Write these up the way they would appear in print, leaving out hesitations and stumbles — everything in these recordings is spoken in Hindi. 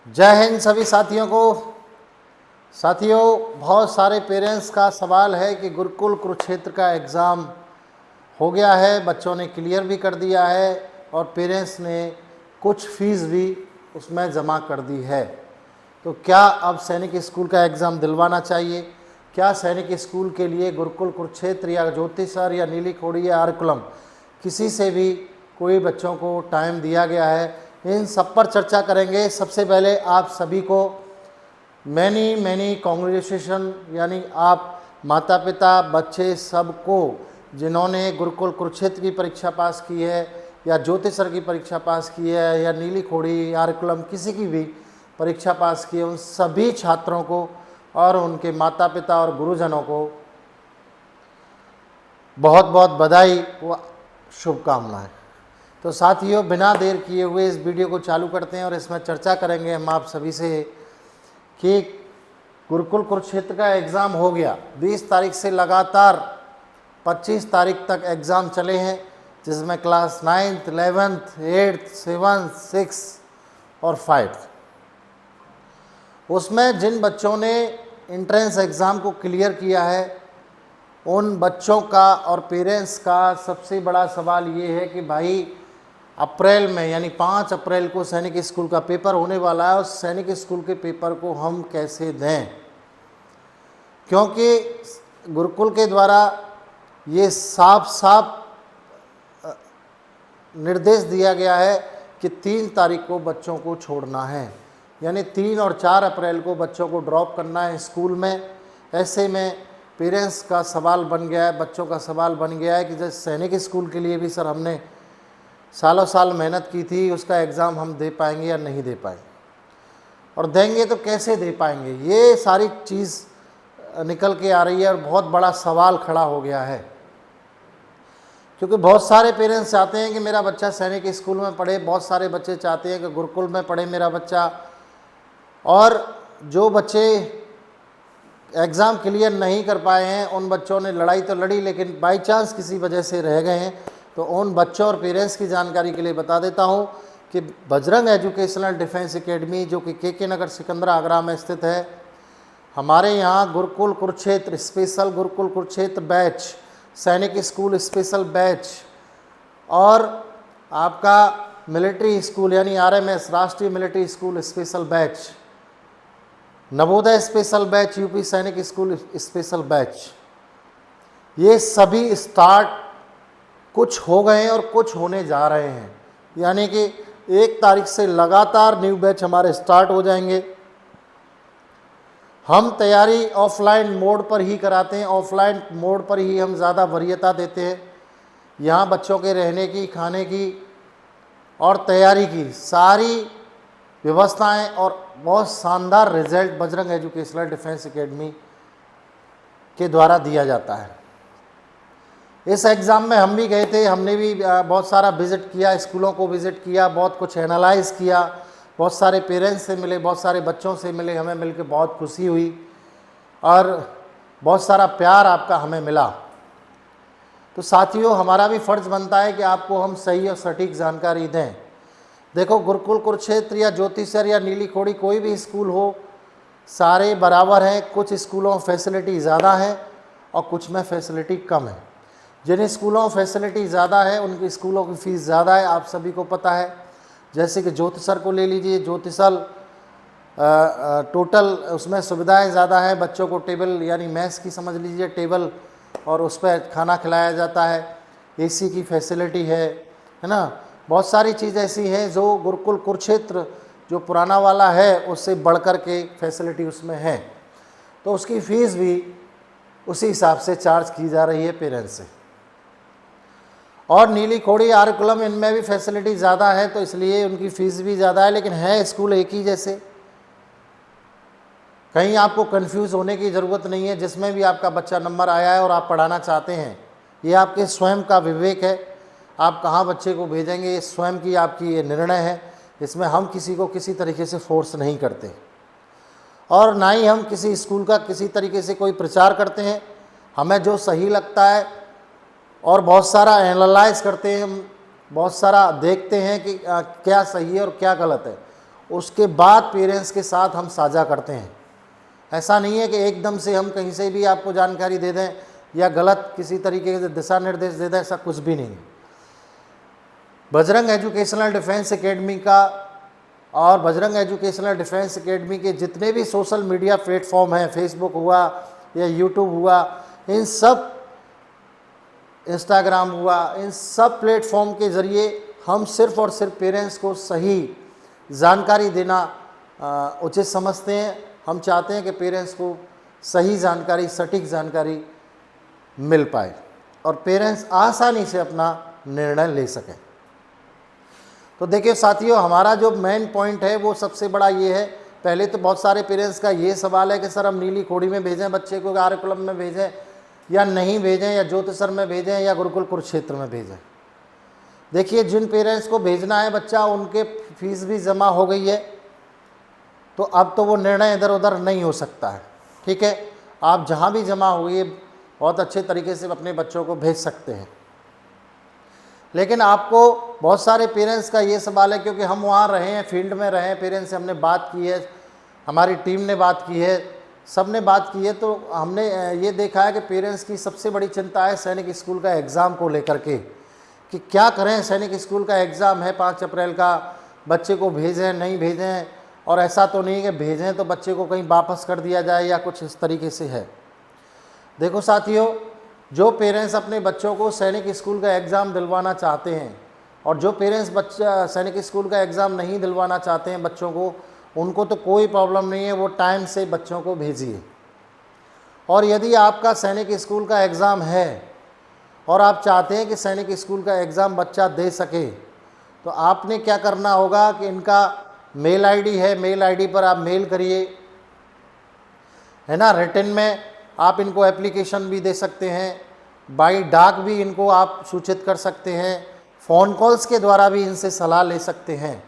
जय हिंद सभी साथियों को। साथियों, बहुत सारे पेरेंट्स का सवाल है कि गुरुकुल कुरुक्षेत्र का एग्ज़ाम हो गया है, बच्चों ने क्लियर भी कर दिया है और पेरेंट्स ने कुछ फ़ीस भी उसमें जमा कर दी है। तो क्या अब सैनिक स्कूल का एग्ज़ाम दिलवाना चाहिए? क्या सैनिक स्कूल के लिए गुरुकुल कुरुक्षेत्र या ज्योतिसर या नीली खोड़ी या आरकुलम किसी से भी कोई बच्चों को टाइम दिया गया है? इन सब पर चर्चा करेंगे। सबसे पहले आप सभी को मैनी कॉन्ग्रेचुलेशन, यानी आप माता पिता बच्चे सबको जिन्होंने गुरुकुल कुरुक्षेत्र की परीक्षा पास की है या ज्योतिसर की परीक्षा पास की है या नीली खोड़ी आरकुलम किसी की भी परीक्षा पास की है, उन सभी छात्रों को और उनके माता पिता और गुरुजनों को बहुत बहुत बधाई व शुभकामनाएं। तो साथियों, बिना देर किए हुए इस वीडियो को चालू करते हैं और इसमें चर्चा करेंगे हम आप सभी से कि गुरुकुल कुरुक्षेत्र का एग्ज़ाम हो गया। 20 तारीख से लगातार 25 तारीख तक एग्ज़ाम चले हैं, जिसमें class 9th, 11th, 8th, 7th, 6th और 5th। उसमें जिन बच्चों ने एंट्रेंस एग्ज़ाम को क्लियर किया है, उन बच्चों का और पेरेंट्स का सबसे बड़ा सवाल ये है कि भाई अप्रैल में यानी 5 अप्रैल को सैनिक स्कूल का पेपर होने वाला है और सैनिक स्कूल के पेपर को हम कैसे दें, क्योंकि गुरुकुल के द्वारा ये साफ निर्देश दिया गया है कि 3 तारीख को बच्चों को छोड़ना है, यानी 3 और 4 अप्रैल को बच्चों को ड्रॉप करना है स्कूल में। ऐसे में पेरेंट्स का सवाल बन गया है, बच्चों का सवाल बन गया है कि जैसे सैनिक स्कूल के लिए भी सर हमने सालों साल मेहनत की थी, उसका एग्ज़ाम हम दे पाएंगे या नहीं दे पाएंगे, और देंगे तो कैसे दे पाएंगे। ये सारी चीज़ निकल के आ रही है और बहुत बड़ा सवाल खड़ा हो गया है, क्योंकि बहुत सारे पेरेंट्स चाहते हैं कि मेरा बच्चा सैनिक स्कूल में पढ़े, बहुत सारे बच्चे चाहते हैं कि गुरुकुल में पढ़े मेरा बच्चा, और जो बच्चे एग्ज़ाम क्लियर नहीं कर पाए हैं उन बच्चों ने लड़ाई तो लड़ी, लेकिन बाई चांस किसी वजह से रह गए हैं, तो उन बच्चों और पेरेंट्स की जानकारी के लिए बता देता हूं कि बजरंग एजुकेशनल डिफेंस एकेडमी, जो कि के नगर सिकंदरा आगरा में स्थित है, हमारे यहाँ गुरुकुल कुरुक्षेत्र स्पेशल गुरुकुल कुरुक्षेत्र बैच, सैनिक स्कूल स्पेशल बैच और आपका मिलिट्री स्कूल यानी RMS राष्ट्रीय military school special batch, Navodaya special batch, UP सैनिक स्कूल स्पेशल बैच, ये सभी स्टार्ट कुछ हो गए हैं और कुछ होने जा रहे हैं। यानी कि 1 तारीख से लगातार न्यू बैच हमारे स्टार्ट हो जाएंगे। हम तैयारी ऑफलाइन मोड पर ही कराते हैं, ऑफलाइन मोड पर ही हम ज़्यादा वरीयता देते हैं। यहाँ बच्चों के रहने की, खाने की और तैयारी की सारी व्यवस्थाएं और बहुत शानदार result Bajrang educational defence academy के द्वारा दिया जाता है। इस एग्ज़ाम में हम भी गए थे, हमने भी बहुत सारा विज़िट किया, स्कूलों को विज़िट किया, बहुत कुछ एनालाइज़ किया, बहुत सारे पेरेंट्स से मिले, बहुत सारे बच्चों से मिले, हमें मिलकर बहुत खुशी हुई और बहुत सारा प्यार आपका हमें मिला। तो साथियों, हमारा भी फ़र्ज़ बनता है कि आपको हम सही और सटीक जानकारी दें। देखो, गुरुकुल कुरुक्षेत्र या ज्योतिसर या नीली खोड़ी कोई भी स्कूल हो, सारे बराबर हैं। कुछ स्कूलों में फैसिलिटी ज़्यादा है और कुछ में फैसिलिटी कम है। जिन स्कूलों में फैसिलिटी ज़्यादा है उनकी स्कूलों की फ़ीस ज़्यादा है, आप सभी को पता है। जैसे कि ज्योतिसर को ले लीजिए, ज्योतिसर टोटल उसमें सुविधाएं ज़्यादा हैं, बच्चों को टेबल यानी मेस की समझ लीजिए टेबल, और उस पर खाना खिलाया जाता है, AC की फैसिलिटी है ना। बहुत सारी चीज़ ऐसी हैं जो गुरुकुल कुरुक्षेत्र जो पुराना वाला है उससे बढ़कर के फैसिलिटी उसमें है, तो उसकी फ़ीस भी उसी हिसाब से चार्ज की जा रही है पेरेंट्स से। और नीली खोड़ी आरकुलम, इनमें भी फैसिलिटी ज़्यादा है, तो इसलिए उनकी फ़ीस भी ज़्यादा है, लेकिन है स्कूल एक ही जैसे। कहीं आपको कंफ्यूज होने की ज़रूरत नहीं है। जिसमें भी आपका बच्चा नंबर आया है और आप पढ़ाना चाहते हैं, ये आपके स्वयं का विवेक है, आप कहाँ बच्चे को भेजेंगे, ये स्वयं की आपकी ये निर्णय है। इसमें हम किसी को किसी तरीके से फोर्स नहीं करते और ना ही हम किसी स्कूल का किसी तरीके से कोई प्रचार करते हैं। हमें जो सही लगता है और बहुत सारा एनालाइज करते हैं, हम बहुत सारा देखते हैं कि क्या सही है और क्या गलत है, उसके बाद पेरेंट्स के साथ हम साझा करते हैं। ऐसा नहीं है कि एकदम से हम कहीं से भी आपको जानकारी दे दें या गलत किसी तरीके से दिशा निर्देश दे दें, ऐसा कुछ भी नहीं है। बजरंग एजुकेशनल डिफेंस एकेडमी का और बजरंग एजुकेशनल डिफेंस एकेडमी के जितने भी सोशल मीडिया प्लेटफॉर्म हैं, फेसबुक हुआ या यूट्यूब हुआ, इन सब, इंस्टाग्राम हुआ, इन सब प्लेटफॉर्म के ज़रिए हम सिर्फ़ और सिर्फ पेरेंट्स को सही जानकारी देना उचित समझते हैं। हम चाहते हैं कि पेरेंट्स को सही जानकारी, सटीक जानकारी मिल पाए और पेरेंट्स आसानी से अपना निर्णय ले सकें। तो देखिए साथियों, हमारा जो मेन पॉइंट है वो सबसे बड़ा ये है। पहले तो बहुत सारे पेरेंट्स का ये सवाल है कि सर हम नीली खोड़ी में भेजें बच्चे को, आर्य क्लब में भेजें या नहीं भेजें, या ज्योतिसर में भेजें या गुरुकुल कुरुक्षेत्र में भेजें। देखिए, जिन पेरेंट्स को भेजना है बच्चा, उनके फीस भी जमा हो गई है, तो अब तो वो निर्णय इधर उधर नहीं हो सकता है। ठीक है, आप जहाँ भी जमा हुई है बहुत अच्छे तरीके से अपने बच्चों को भेज सकते हैं। लेकिन आपको बहुत सारे पेरेंट्स का ये सवाल है, क्योंकि हम वहाँ रहे हैं, फील्ड में रहे हैं, पेरेंट्स से हमने बात की है, हमारी टीम ने बात की है, सब ने बात की है, तो हमने ये देखा है कि पेरेंट्स की सबसे बड़ी चिंता है सैनिक स्कूल का एग्ज़ाम को लेकर के, कि क्या करें। सैनिक स्कूल का एग्ज़ाम है 5 अप्रैल का, बच्चे को भेजें नहीं भेजें, और ऐसा तो नहीं कि भेजें तो बच्चे को कहीं वापस कर दिया जाए या कुछ इस तरीके से है। देखो साथियों, जो पेरेंट्स अपने बच्चों को सैनिक स्कूल का एग्ज़ाम दिलवाना चाहते हैं और जो पेरेंट्स बच्चा सैनिक स्कूल का एग्ज़ाम नहीं दिलवाना चाहते हैं बच्चों को, उनको तो कोई प्रॉब्लम नहीं है, वो टाइम से बच्चों को भेजिए। और यदि आपका सैनिक स्कूल का एग्ज़ाम है और आप चाहते हैं कि सैनिक स्कूल का एग्ज़ाम बच्चा दे सके, तो आपने क्या करना होगा कि इनका मेल आईडी है, मेल आईडी पर आप मेल करिए, है ना। रिटन में आप इनको एप्लीकेशन भी दे सकते हैं, बाई डाक भी इनको आप सूचित कर सकते हैं, फ़ोन कॉल्स के द्वारा भी इनसे सलाह ले सकते हैं।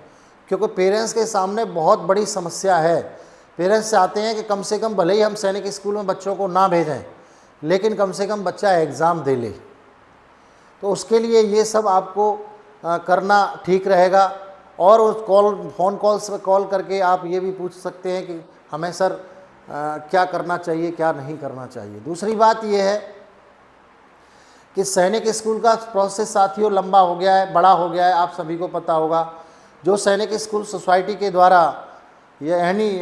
क्योंकि पेरेंट्स के सामने बहुत बड़ी समस्या है। पेरेंट्स चाहते हैं कि कम से कम भले ही हम सैनिक स्कूल में बच्चों को ना भेजें, लेकिन कम से कम बच्चा एग्ज़ाम दे ले। तो उसके लिए ये सब आपको करना ठीक रहेगा। और उस फ़ोन कॉल्स पर कॉल करके आप ये भी पूछ सकते हैं कि हमें सर क्या करना चाहिए, क्या नहीं करना चाहिए। दूसरी बात ये है कि सैनिक स्कूल का प्रोसेस साथियों लंबा हो गया है, बड़ा हो गया है, आप सभी को पता होगा। जो सैनिक स्कूल सोसाइटी के द्वारा या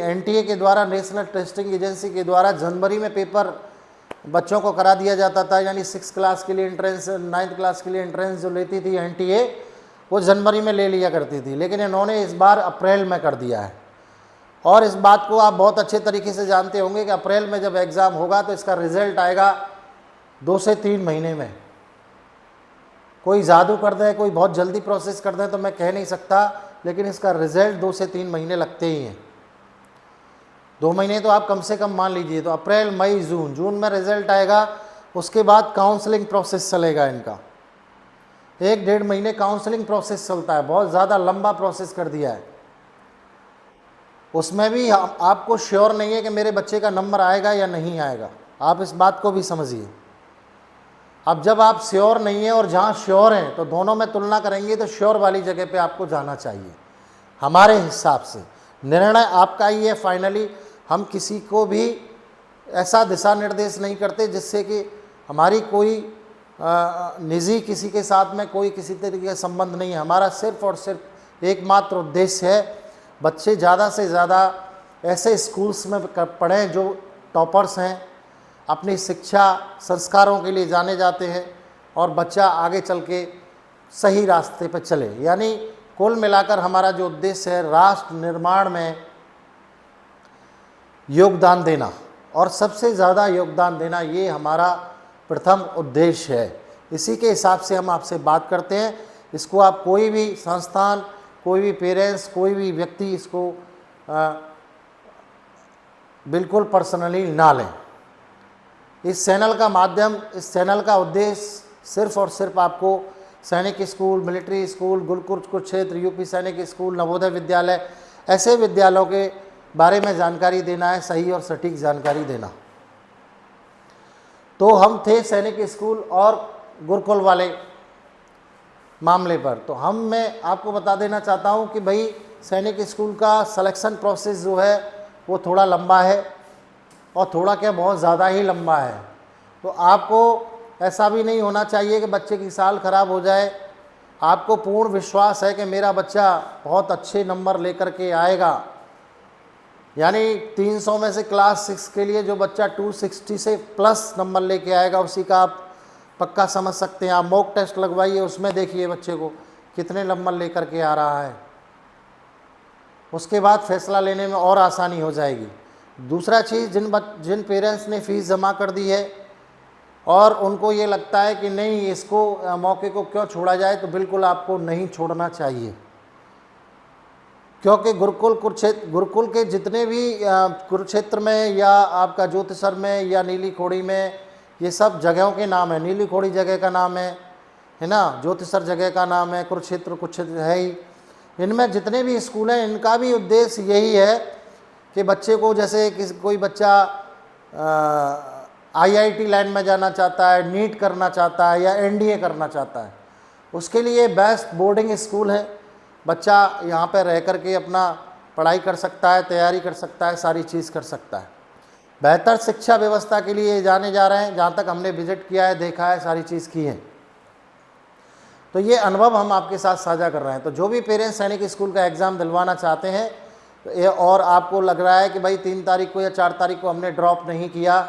NTA के द्वारा, नेशनल टेस्टिंग एजेंसी के द्वारा जनवरी में पेपर बच्चों को करा दिया जाता था, यानी 6 क्लास के लिए एंट्रेंस, 9th क्लास के लिए एंट्रेंस जो लेती थी NTA, वो जनवरी में ले लिया करती थी। लेकिन इन्होंने इस बार अप्रैल में कर दिया है। और इस बात को आप बहुत अच्छे तरीके से जानते होंगे कि अप्रैल में जब एग्ज़ाम होगा तो इसका रिज़ल्ट आएगा 2 से 3 महीने में। कोई जादू कर दे, कोई बहुत जल्दी प्रोसेस कर दे तो मैं कह नहीं सकता, लेकिन इसका रिज़ल्ट 2 से 3 महीने लगते ही हैं। 2 महीने तो आप कम से कम मान लीजिए। तो अप्रैल, मई, जून में रिज़ल्ट आएगा। उसके बाद काउंसलिंग प्रोसेस चलेगा इनका, 1-1.5 महीने काउंसलिंग प्रोसेस चलता है। बहुत ज़्यादा लंबा प्रोसेस कर दिया है। उसमें भी आपको श्योर नहीं है कि मेरे बच्चे का नंबर आएगा या नहीं आएगा, आप इस बात को भी समझिए। अब जब आप श्योर नहीं है और जहाँ श्योर हैं, तो दोनों में तुलना करेंगे तो श्योर वाली जगह पे आपको जाना चाहिए। हमारे हिसाब से निर्णय आपका ही है फाइनली। हम किसी को भी ऐसा दिशा निर्देश नहीं करते जिससे कि हमारी कोई निजी किसी के साथ में कोई किसी तरीके का संबंध नहीं है। हमारा सिर्फ और सिर्फ एकमात्र उद्देश्य है बच्चे ज़्यादा से ज़्यादा ऐसे स्कूल्स में पढ़ें जो टॉपर्स हैं, अपनी शिक्षा संस्कारों के लिए जाने जाते हैं, और बच्चा आगे चल के सही रास्ते पर चले। यानी कुल मिलाकर हमारा जो उद्देश्य है राष्ट्र निर्माण में योगदान देना, और सबसे ज़्यादा योगदान देना, ये हमारा प्रथम उद्देश्य है। इसी के हिसाब से हम आपसे बात करते हैं। इसको आप कोई भी संस्थान, कोई भी पेरेंट्स, कोई भी व्यक्ति इसको बिल्कुल पर्सनली ना लें। इस चैनल का माध्यम, इस चैनल का उद्देश्य सिर्फ और सिर्फ आपको सैनिक school, military school, Gurukul Kurukshetra, UP सैनिक स्कूल, नवोदय विद्यालय, ऐसे विद्यालयों के बारे में जानकारी देना है, सही और सटीक जानकारी देना। तो हम थे सैनिक स्कूल और गुरुकुल वाले मामले पर। तो मैं आपको बता देना चाहता हूं कि भाई सैनिक स्कूल का सिलेक्शन प्रोसेस जो है वो थोड़ा लंबा है, और थोड़ा क्या बहुत ज़्यादा ही लंबा है। तो आपको ऐसा भी नहीं होना चाहिए कि बच्चे की साल ख़राब हो जाए। आपको पूर्ण विश्वास है कि मेरा बच्चा बहुत अच्छे नंबर लेकर के आएगा, यानी 300 में से क्लास 6 के लिए जो बच्चा 260 से प्लस नंबर लेके आएगा उसी का आप पक्का समझ सकते हैं। आप मॉक टेस्ट लगवाइए, उसमें देखिए बच्चे को कितने नंबर लेकर के आ रहा है, उसके बाद फैसला लेने में और आसानी हो जाएगी। दूसरा चीज़, जिन पेरेंट्स ने फ़ीस जमा कर दी है और उनको ये लगता है कि नहीं इसको मौके को क्यों छोड़ा जाए, तो बिल्कुल आपको नहीं छोड़ना चाहिए, क्योंकि गुरुकुल के जितने भी कुरुक्षेत्र में या आपका ज्योतिसर में या नीली खोड़ी में, ये सब जगहों के नाम है। नीली खोड़ी जगह का नाम है ना, ज्योतिसर जगह का नाम है, कुरुक्षेत्र है ही। इनमें जितने भी स्कूल हैं इनका भी उद्देश्य यही है कि बच्चे को, जैसे कोई बच्चा IIT लाइन में जाना चाहता है, नीट करना चाहता है या NDA करना चाहता है, उसके लिए बेस्ट बोर्डिंग स्कूल है। बच्चा यहाँ पर रह कर के अपना पढ़ाई कर सकता है, तैयारी कर सकता है, सारी चीज़ कर सकता है। बेहतर शिक्षा व्यवस्था के लिए जाने जा रहे हैं, जहाँ तक हमने विजिट किया है, देखा है, सारी चीज़ की है। तो ये अनुभव हम आपके साथ साझा कर रहे हैं। तो जो भी पेरेंट्स सैनिक स्कूल का एग्ज़ाम दिलवाना चाहते हैं और आपको लग रहा है कि भाई 3 तारीख को या 4 तारीख को हमने ड्रॉप नहीं किया,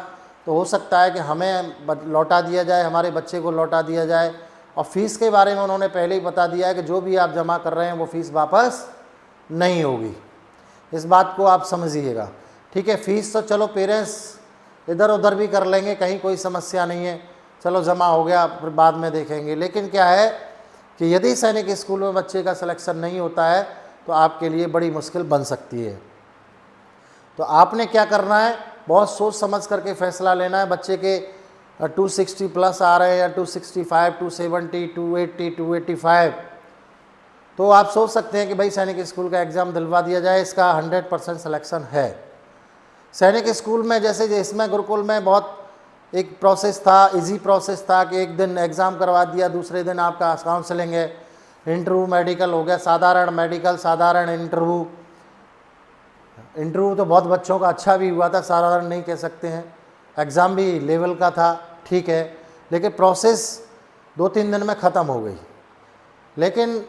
तो हो सकता है कि हमें लौटा दिया जाए, हमारे बच्चे को लौटा दिया जाए। और फ़ीस के बारे में उन्होंने पहले ही बता दिया है कि जो भी आप जमा कर रहे हैं वो फ़ीस वापस नहीं होगी, इस बात को आप समझिएगा, ठीक है। फ़ीस तो चलो पेरेंट्स इधर उधर भी कर लेंगे, कहीं कोई समस्या नहीं है, चलो जमा हो गया फिर बाद में देखेंगे। लेकिन क्या है कि यदि सैनिक स्कूल में बच्चे का सिलेक्शन नहीं होता है तो आपके लिए बड़ी मुश्किल बन सकती है। तो आपने क्या करना है, बहुत सोच समझ करके फ़ैसला लेना है। बच्चे के 260 प्लस आ रहे हैं या 265, 270, 280, 285, तो आप सोच सकते हैं कि भाई सैनिक स्कूल का एग्ज़ाम दिलवा दिया जाए, इसका 100% सिलेक्शन है। सैनिक स्कूल में जैसे इसमें गुरुकुल में बहुत एक प्रोसेस था, इजी प्रोसेस था कि एक दिन एग्ज़ाम करवा दिया, दूसरे दिन आपका काउंसलिंग है, इंटरव्यू, मेडिकल हो गया, साधारण मेडिकल, साधारण इंटरव्यू तो बहुत बच्चों का अच्छा भी हुआ था, साधारण नहीं कह सकते हैं। एग्ज़ाम भी लेवल का था, ठीक है, लेकिन प्रोसेस 2-3 दिन में ख़त्म हो गई। लेकिन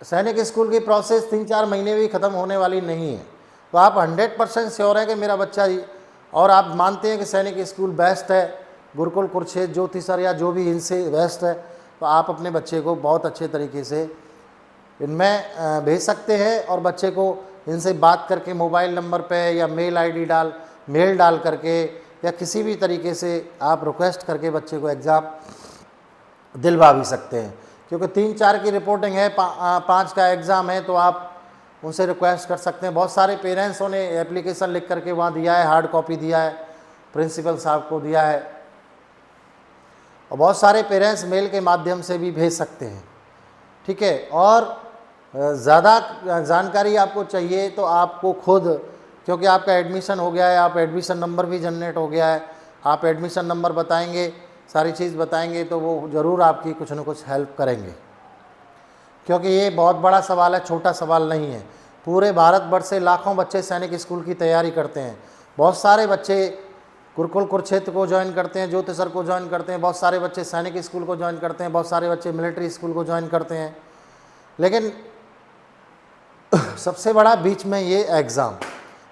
सैनिक स्कूल की प्रोसेस 3-4 महीने भी ख़त्म होने वाली नहीं है। तो आप 100% श्योर है कि मेरा बच्चा, और आप मानते हैं कि सैनिक स्कूल बेस्ट है, गुरुकुल, कुरुक्षेत्र, ज्योतिसर या जो भी इनसे बेस्ट है, तो आप अपने बच्चे को बहुत अच्छे तरीके से इनमें भेज सकते हैं और बच्चे को इनसे बात करके मोबाइल नंबर पे या मेल डाल करके या किसी भी तरीके से आप रिक्वेस्ट करके बच्चे को एग्ज़ाम दिलवा भी सकते हैं। क्योंकि 3-4 की रिपोर्टिंग है, 5 का एग्ज़ाम है, तो आप उनसे रिक्वेस्ट कर सकते हैं। बहुत सारे पेरेंट्सों ने एप्लीकेशन लिख करके वहाँ दिया है, हार्ड कॉपी दिया है, प्रिंसिपल साहब को दिया है, और बहुत सारे पेरेंट्स मेल के माध्यम से भी भेज सकते हैं, ठीक है। और ज़्यादा जानकारी आपको चाहिए तो आपको खुद, क्योंकि आपका एडमिशन हो गया है, आप एडमिशन नंबर भी जनरेट हो गया है, आप एडमिशन नंबर बताएंगे, सारी चीज़ बताएंगे, तो वो ज़रूर आपकी कुछ न कुछ हेल्प करेंगे। क्योंकि ये बहुत बड़ा सवाल है, छोटा सवाल नहीं है। पूरे भारतवर्ष से लाखों बच्चे सैनिक स्कूल की तैयारी करते हैं। बहुत सारे बच्चे गुरुकुल, कुरुक्षेत्र को ज्वाइन करते हैं, ज्योतिसर को ज्वाइन करते हैं, बहुत सारे बच्चे सैनिक स्कूल को ज्वाइन करते हैं, बहुत सारे बच्चे मिलिट्री स्कूल को ज्वाइन करते हैं। लेकिन सबसे बड़ा बीच में ये एग्ज़ाम,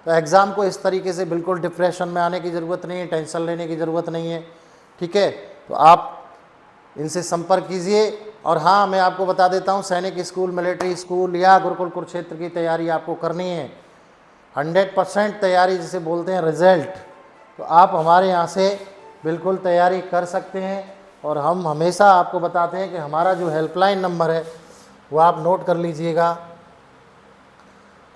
तो एग्ज़ाम को इस तरीके से बिल्कुल डिप्रेशन में आने की ज़रूरत नहीं है, टेंशन लेने की ज़रूरत नहीं है, ठीक है। तो आप इनसे संपर्क कीजिए। और हाँ, मैं आपको बता देता हूँ, सैनिक स्कूल, मिलिट्री स्कूल या गुरुकुल, कुरुक्षेत्र की तैयारी आपको करनी है, 100% तैयारी जिसे बोलते हैं रिज़ल्ट, तो आप हमारे यहाँ से बिल्कुल तैयारी कर सकते हैं। और हम हमेशा आपको बताते हैं कि हमारा जो हेल्पलाइन नंबर है वो आप नोट कर लीजिएगा।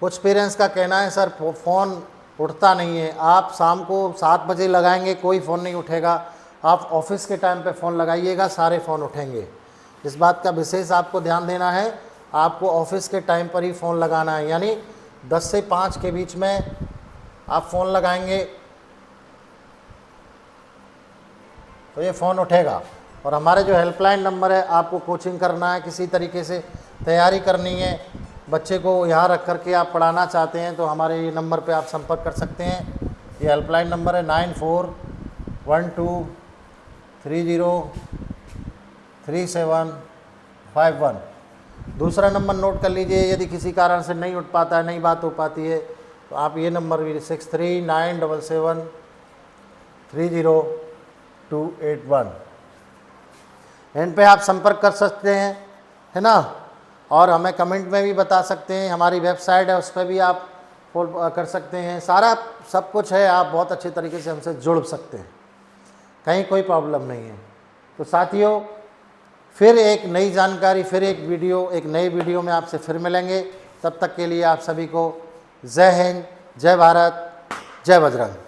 कुछ पेरेंट्स का कहना है सर फ़ोन उठता नहीं है, आप शाम को 7 बजे लगाएंगे कोई फ़ोन नहीं उठेगा, आप ऑफिस के टाइम पे फ़ोन लगाइएगा, सारे फ़ोन उठेंगे। इस बात का विशेष आपको ध्यान देना है, आपको ऑफिस के टाइम पर ही फ़ोन लगाना है, यानी 10 से 5 के बीच में आप फ़ोन लगाएंगे तो ये फ़ोन उठेगा। और हमारे जो हेल्पलाइन नंबर है, आपको कोचिंग करना है, किसी तरीके से तैयारी करनी है, बच्चे को यहाँ रख कर के आप पढ़ाना चाहते हैं तो हमारे ये नंबर पे आप संपर्क कर सकते हैं। ये हेल्पलाइन नंबर है 9412303751। दूसरा नंबर नोट कर लीजिए, यदि किसी कारण से नहीं उठ पाता है, नहीं बात हो पाती है, तो आप ये नंबर भी 6397730281 इन पे आप संपर्क कर सकते हैं, है ना। और हमें कमेंट में भी बता सकते हैं, हमारी वेबसाइट है उस पर भी आप फॉलो कर सकते हैं। सारा सब कुछ है, आप बहुत अच्छे तरीके से हमसे जुड़ सकते हैं, कहीं कोई प्रॉब्लम नहीं है। तो साथियों, फिर एक नई जानकारी, फिर एक नई वीडियो में आपसे फिर मिलेंगे। तब तक के लिए आप सभी को जय हिंद, जय भारत, जय बजरंग।